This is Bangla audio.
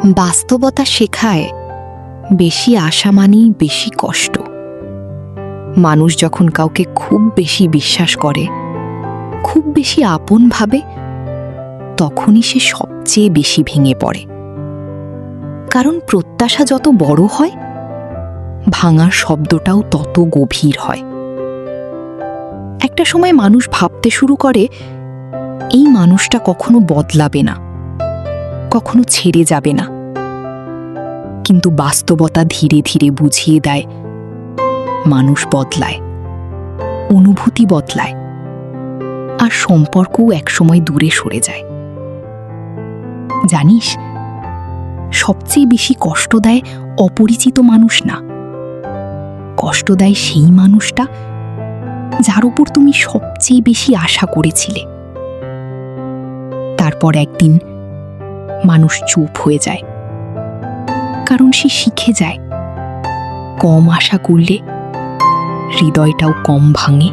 বাস্তবতা শেখায় বেশি আশা মানেই বেশি কষ্ট। মানুষ যখন কাউকে খুব বেশি বিশ্বাস করে, খুব বেশি আপন ভাবে, তখনই সে সবচেয়ে বেশি ভেঙে পড়ে। কারণ প্রত্যাশা যত বড় হয়, ভাঙার শব্দটাও তত গভীর হয়। একটা সময় মানুষ ভাবতে শুরু করে এই মানুষটা কখনো বদলাবে না, কখনো ছেড়ে যাবে না। কিন্তু বাস্তবতা ধীরে ধীরে বুঝিয়ে দেয় মানুষ বদলায়, অনুভূতি বদলায়, আর সম্পর্কও একসময় দূরে সরে যায়। জানিস, সবচেয়ে বেশি কষ্ট দেয় অপরিচিত মানুষ না, কষ্ট দেয় সেই মানুষটা যার উপর তুমি সবচেয়ে বেশি আশা করেছিলে। তারপর একদিন মানুষ চুপ হয়ে যায়, কারণ সে শিখে যায় কম আশা করলে হৃদয়টাও কম ভাঙে।